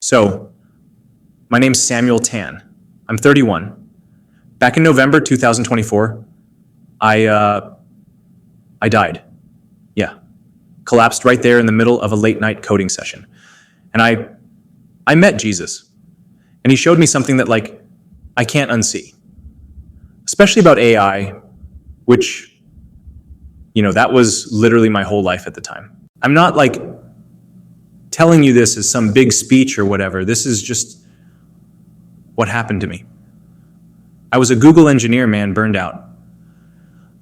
So, my name's Samuel Tan. I'm 31. Back in November 2024, I died. Yeah. Collapsed right there in the middle of a late night coding session. And I met Jesus. And he showed me something that I can't unsee. Especially about AI, which, that was literally my whole life at the time. I'm not telling you this as some big speech or whatever. This is just what happened to me. I was a Google engineer, man, burned out.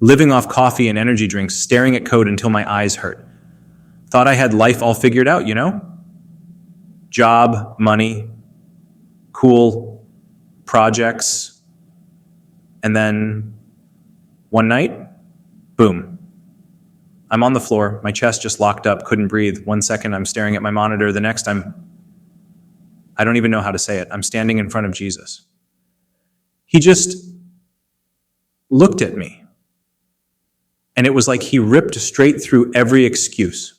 Living off coffee and energy drinks, staring at code until my eyes hurt. Thought I had life all figured out, Job, money, cool projects. And then one night, boom. I'm on the floor, my chest just locked up, couldn't breathe. 1 second I'm staring at my monitor, the next I don't even know how to say it. I'm standing in front of Jesus. He just looked at me. And it was like he ripped straight through every excuse,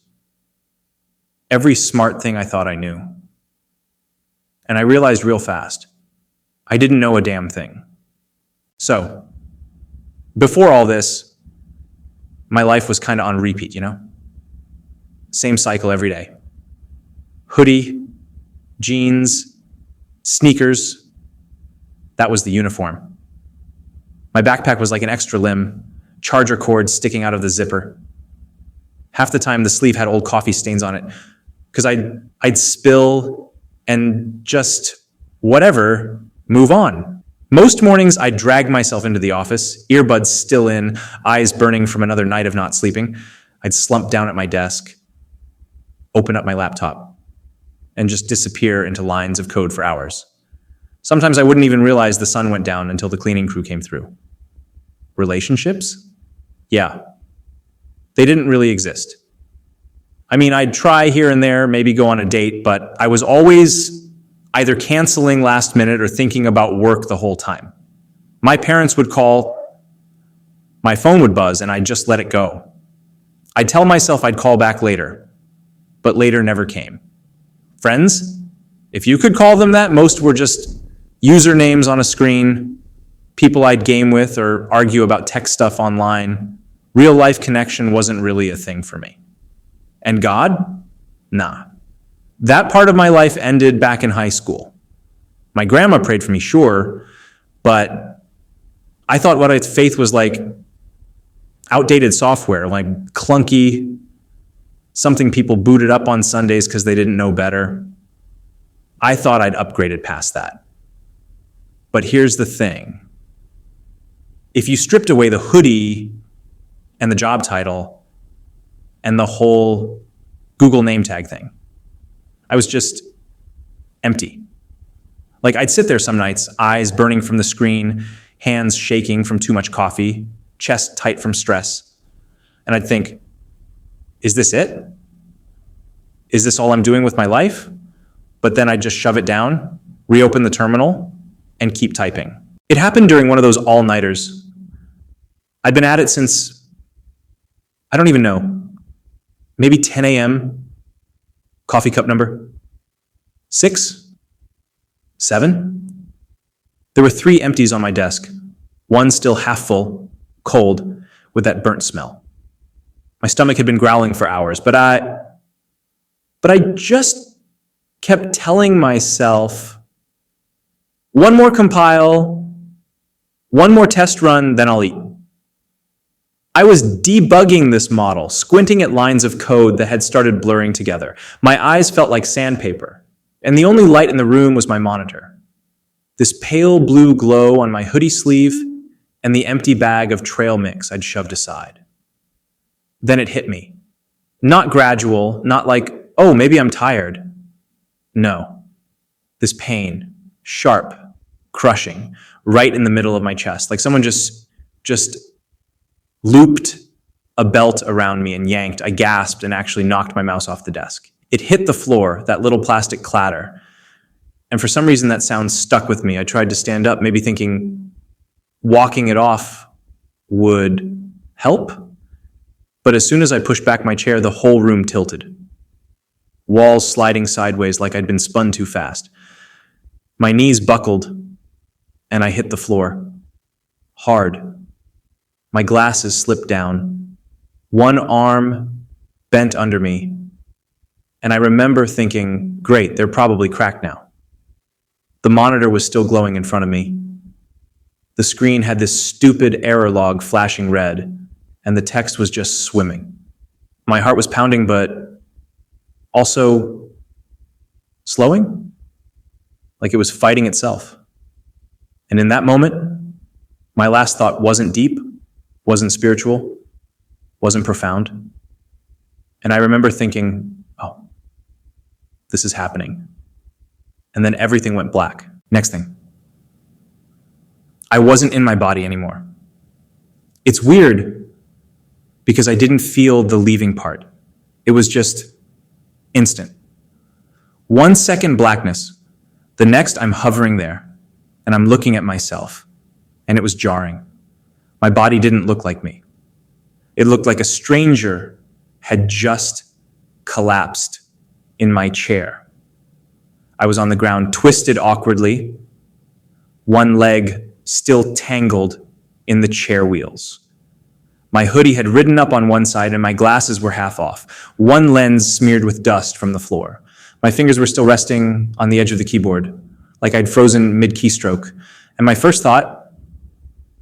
every smart thing I thought I knew. And I realized real fast, I didn't know a damn thing. So, before all this, my life was kind of on repeat, Same cycle every day. Hoodie, jeans, sneakers. That was the uniform. My backpack was like an extra limb, charger cord sticking out of the zipper. Half the time the sleeve had old coffee stains on it because I'd spill and just whatever, move on. Most mornings, I'd drag myself into the office, earbuds still in, eyes burning from another night of not sleeping. I'd slump down at my desk, open up my laptop, and just disappear into lines of code for hours. Sometimes I wouldn't even realize the sun went down until the cleaning crew came through. Relationships? Yeah. They didn't really exist. I mean, I'd try here and there, maybe go on a date, but I was always either canceling last minute or thinking about work the whole time. My parents would call, my phone would buzz, and I'd just let it go. I'd tell myself I'd call back later, but later never came. Friends, if you could call them that, most were just usernames on a screen, people I'd game with or argue about tech stuff online. Real life connection wasn't really a thing for me. And God? Nah. That part of my life ended back in high school. My grandma prayed for me, sure, but I thought what faith was like outdated software, like clunky, something people booted up on Sundays because they didn't know better. I thought I'd upgraded past that. But here's the thing. If you stripped away the hoodie and the job title and the whole Google name tag thing, I was just empty. I'd sit there some nights, eyes burning from the screen, hands shaking from too much coffee, chest tight from stress. And I'd think, is this it? Is this all I'm doing with my life? But then I'd just shove it down, reopen the terminal, and keep typing. It happened during one of those all-nighters. I'd been at it since, I don't even know, maybe 10 a.m., coffee cup number 6, 7. There were 3 empties on my desk, one still half full, cold, with that burnt smell. My stomach had been growling for hours, but I just kept telling myself, one more compile, one more test run, then I'll eat. I was debugging this model, squinting at lines of code that had started blurring together. My eyes felt like sandpaper, and the only light in the room was my monitor. This pale blue glow on my hoodie sleeve and the empty bag of trail mix I'd shoved aside. Then it hit me. Not gradual, not like, oh, maybe I'm tired. No. This pain, sharp, crushing, right in the middle of my chest, like someone just looped a belt around me and yanked. I gasped and actually knocked my mouse off the desk. It hit the floor, that little plastic clatter. And for some reason that sound stuck with me. I tried to stand up, maybe thinking walking it off would help. But as soon as I pushed back my chair, the whole room tilted. walls sliding sideways like I'd been spun too fast. My knees buckled, and I hit the floor. Hard. My glasses slipped down. One arm bent under me, and I remember thinking, great, they're probably cracked now. The monitor was still glowing in front of me. The screen had this stupid error log flashing red, and the text was just swimming. My heart was pounding, but also slowing, like it was fighting itself. And in that moment, my last thought wasn't deep, wasn't spiritual, wasn't profound. And I remember thinking, oh, this is happening. And then everything went black. Next thing. I wasn't in my body anymore. It's weird because I didn't feel the leaving part. It was just instant. 1 second blackness. The next I'm hovering there and I'm looking at myself, and it was jarring. My body didn't look like me. It looked like a stranger had just collapsed in my chair. I was on the ground, twisted awkwardly, one leg still tangled in the chair wheels. My hoodie had ridden up on one side and my glasses were half off, one lens smeared with dust from the floor. My fingers were still resting on the edge of the keyboard, like I'd frozen mid-keystroke. And my first thought,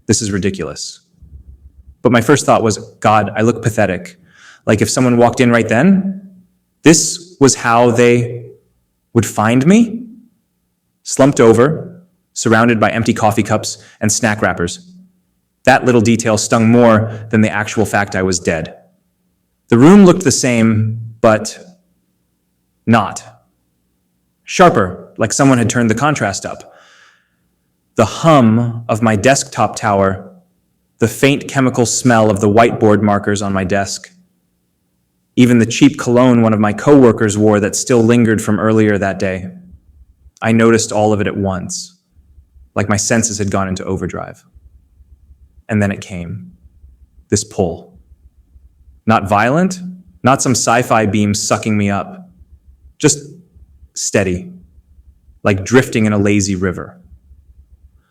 this is ridiculous. But my first thought was, God, I look pathetic. Like if someone walked in right then, this was how they would find me? Slumped over, surrounded by empty coffee cups and snack wrappers. That little detail stung more than the actual fact I was dead. The room looked the same, but not. Sharper, like someone had turned the contrast up. The hum of my desktop tower, the faint chemical smell of the whiteboard markers on my desk, even the cheap cologne one of my coworkers wore that still lingered from earlier that day. I noticed all of it at once, like my senses had gone into overdrive. And then it came, this pull. Not violent, not some sci-fi beam sucking me up, just steady, like drifting in a lazy river.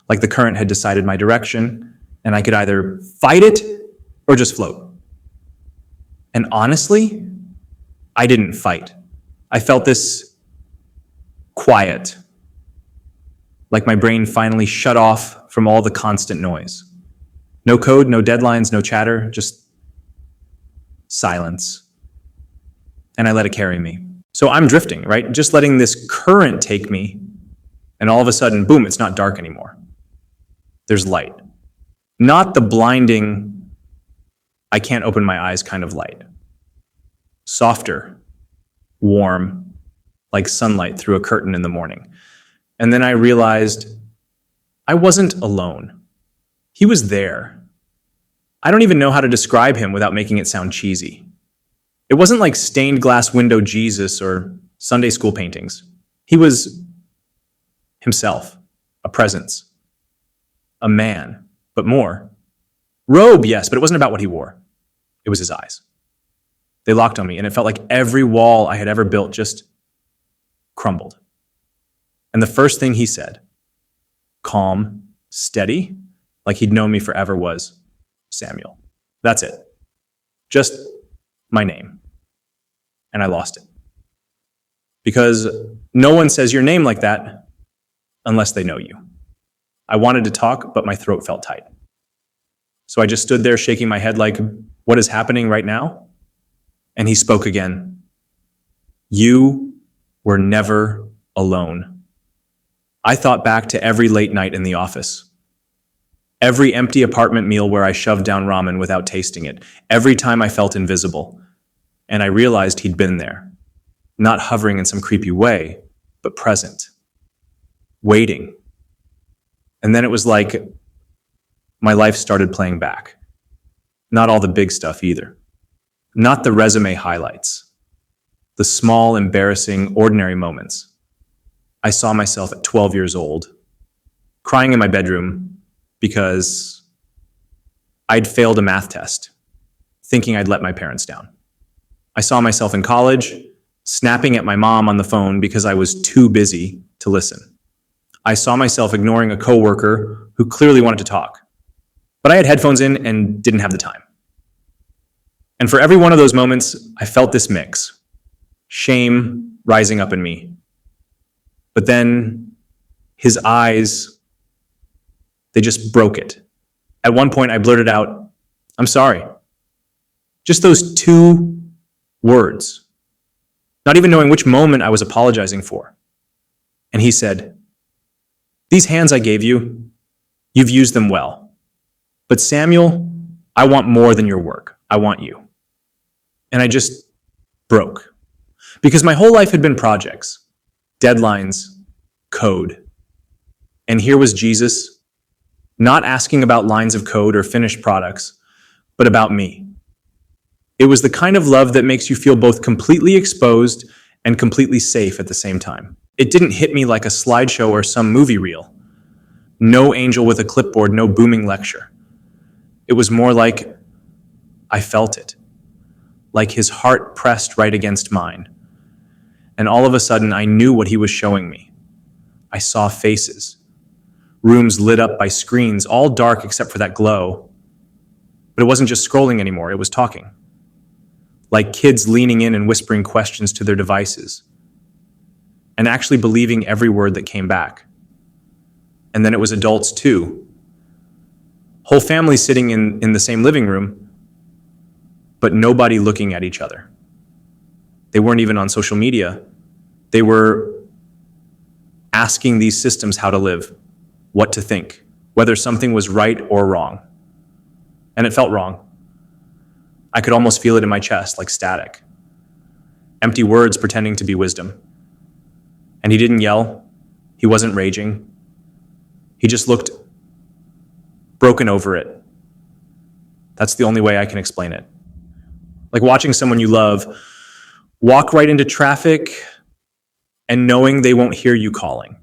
Like the current had decided my direction, and I could either fight it or just float. And honestly, I didn't fight. I felt this quiet, like my brain finally shut off from all the constant noise. No code, no deadlines, no chatter, just silence. And I let it carry me. So I'm drifting, right? Just letting this current take me, and all of a sudden, boom, it's not dark anymore. There's light. Not the blinding, I can't open my eyes kind of light. Softer, warm, like sunlight through a curtain in the morning. And then I realized I wasn't alone. He was there. I don't even know how to describe him without making it sound cheesy. It wasn't like stained glass window Jesus or Sunday school paintings. He was himself, a presence, a man, but more. Robe, yes, but it wasn't about what he wore. It was his eyes. They locked on me, and it felt like every wall I had ever built just crumbled. And the first thing he said, calm, steady, like he'd known me forever, was Samuel. That's it. Just my name. And I lost it. Because no one says your name like that unless they know you. I wanted to talk, but my throat felt tight. So I just stood there shaking my head like, what is happening right now? And he spoke again. You were never alone. I thought back to every late night in the office. Every empty apartment meal where I shoved down ramen without tasting it. Every time I felt invisible. And I realized he'd been there. Not hovering in some creepy way, but present. Waiting. And then it was like my life started playing back. Not all the big stuff either. Not the resume highlights. The small, embarrassing, ordinary moments. I saw myself at 12 years old, crying in my bedroom because I'd failed a math test, thinking I'd let my parents down. I saw myself in college, snapping at my mom on the phone because I was too busy to listen. I saw myself ignoring a coworker who clearly wanted to talk, but I had headphones in and didn't have the time. And for every one of those moments, I felt this mix, shame rising up in me. But then his eyes, they just broke it. At one point, I blurted out, "I'm sorry." Just those two words, not even knowing which moment I was apologizing for. And he said, "These hands I gave you, you've used them well. But Samuel, I want more than your work. I want you." And I just broke. Because my whole life had been projects, deadlines, code. And here was Jesus, not asking about lines of code or finished products, but about me. It was the kind of love that makes you feel both completely exposed and completely safe at the same time. It didn't hit me like a slideshow or some movie reel. No angel with a clipboard, no booming lecture. It was more like I felt it, like his heart pressed right against mine. And all of a sudden, I knew what he was showing me. I saw faces, rooms lit up by screens, all dark except for that glow. But it wasn't just scrolling anymore, it was talking. Like kids leaning in and whispering questions to their devices, and actually believing every word that came back. And then it was adults too. Whole families sitting in the same living room, but nobody looking at each other. They weren't even on social media. They were asking these systems how to live, what to think, whether something was right or wrong. And it felt wrong. I could almost feel it in my chest, like static. Empty words pretending to be wisdom. And he didn't yell. He wasn't raging. He just looked broken over it. That's the only way I can explain it. Like watching someone you love walk right into traffic and knowing they won't hear you calling.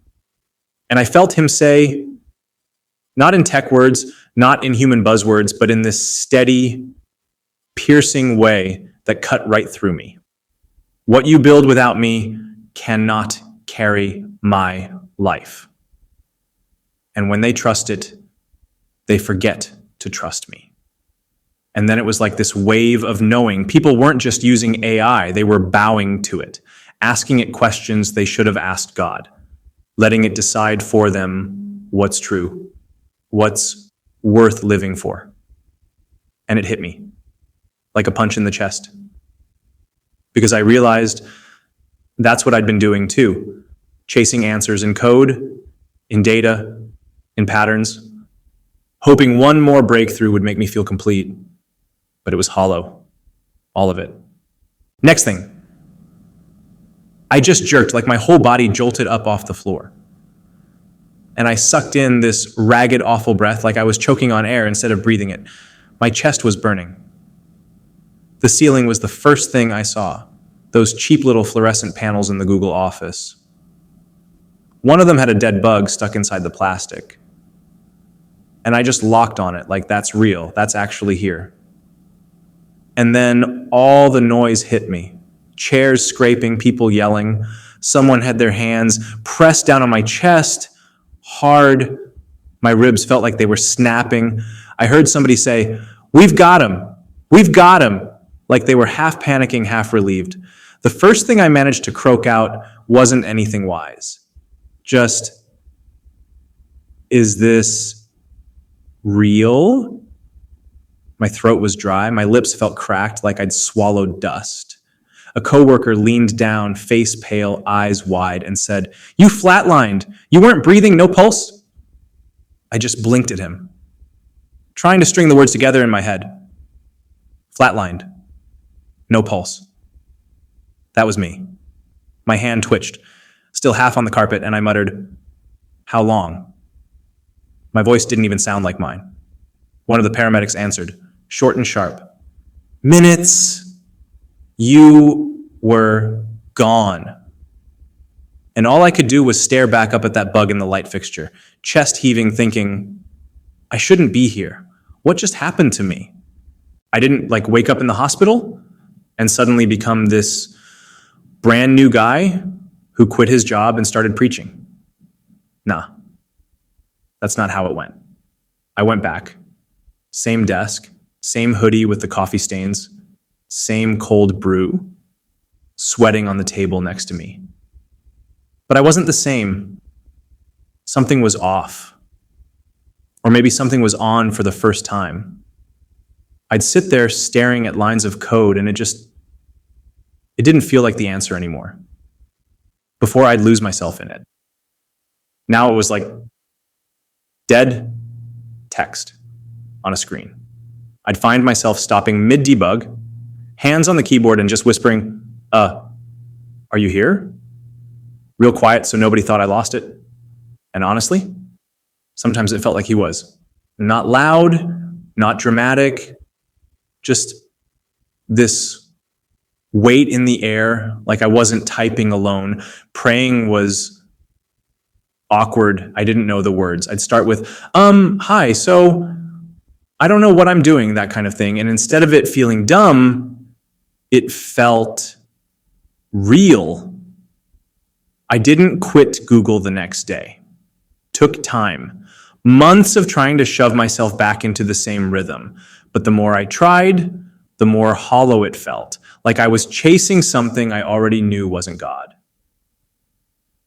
And I felt him say, not in tech words, not in human buzzwords, but in this steady, piercing way that cut right through me. What you build without me cannot carry my life. And when they trust it, they forget to trust me. And then it was like this wave of knowing. People weren't just using AI, they were bowing to it, asking it questions they should have asked God, letting it decide for them what's true, what's worth living for. And it hit me like a punch in the chest. Because I realized that's what I'd been doing too, chasing answers in code, in data, in patterns, hoping one more breakthrough would make me feel complete. But it was hollow, all of it. Next thing, I just jerked, like my whole body jolted up off the floor. And I sucked in this ragged, awful breath like I was choking on air instead of breathing it. My chest was burning. The ceiling was the first thing I saw, those cheap little fluorescent panels in the Google office. One of them had a dead bug stuck inside the plastic. And I just locked on it like that's real, that's actually here. And then all the noise hit me. Chairs scraping, people yelling. Someone had their hands pressed down on my chest, hard. My ribs felt like they were snapping. I heard somebody say, "We've got him. We've got him," like they were half panicking, half relieved. The first thing I managed to croak out wasn't anything wise. Just, "Is this real?" My throat was dry. My lips felt cracked like I'd swallowed dust. A coworker leaned down, face pale, eyes wide, and said, "You flatlined. You weren't breathing, no pulse?" I just blinked at him, trying to string the words together in my head. Flatlined. No pulse. That was me. My hand twitched, still half on the carpet, and I muttered, "How long?" My voice didn't even sound like mine. One of the paramedics answered, short and sharp, "Minutes." You were gone. And all I could do was stare back up at that bug in the light fixture, chest heaving, thinking, I shouldn't be here. What just happened to me? I didn't wake up in the hospital and suddenly become this brand new guy who quit his job and started preaching. Nah, that's not how it went. I went back. Same desk, same hoodie with the coffee stains, same cold brew, sweating on the table next to me. But I wasn't the same. Something was off. Or maybe something was on for the first time. I'd sit there staring at lines of code and it didn't feel like the answer anymore. Before I'd lose myself in it. Now it was like dead text on a screen. I'd find myself stopping mid-debug, hands on the keyboard and just whispering, are you here? Real quiet so nobody thought I lost it. And honestly, sometimes it felt like he was. Not loud, not dramatic, just this weight in the air, like I wasn't typing alone. Praying was awkward. I didn't know the words. I'd start with, hi, so I don't know what I'm doing, that kind of thing. And instead of it feeling dumb, it felt real. I didn't quit Google the next day. Took time. Months of trying to shove myself back into the same rhythm. But the more I tried, the more hollow it felt. Like I was chasing something I already knew wasn't God.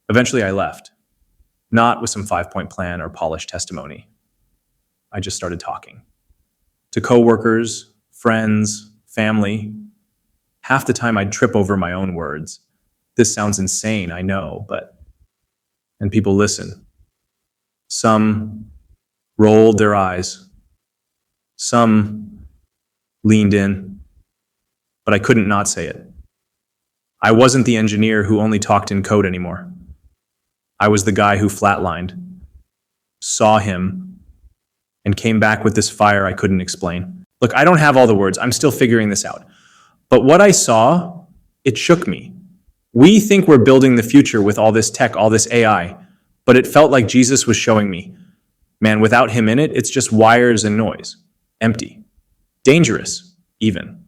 Eventually I left. Not with some 5-point plan or polished testimony. I just started talking. To coworkers, friends, family. Half the time I'd trip over my own words. This sounds insane, I know, and people listen. Some rolled their eyes. Some leaned in, but I couldn't not say it. I wasn't the engineer who only talked in code anymore. I was the guy who flatlined, saw him, and came back with this fire I couldn't explain. Look, I don't have all the words. I'm still figuring this out. But what I saw, it shook me. We think we're building the future with all this tech, all this AI, but it felt like Jesus was showing me, man, without him in it, it's just wires and noise. Empty. Dangerous, even.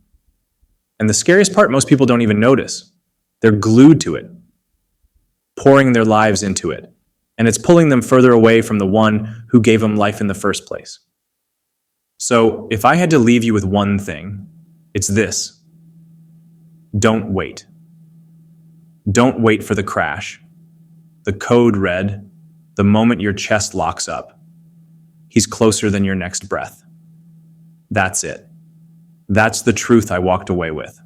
And the scariest part, most people don't even notice. They're glued to it, pouring their lives into it. And it's pulling them further away from the one who gave them life in the first place. So if I had to leave you with one thing, it's this. Don't wait. Don't wait for the crash. The code red, the moment your chest locks up. He's closer than your next breath. That's it. That's the truth I walked away with.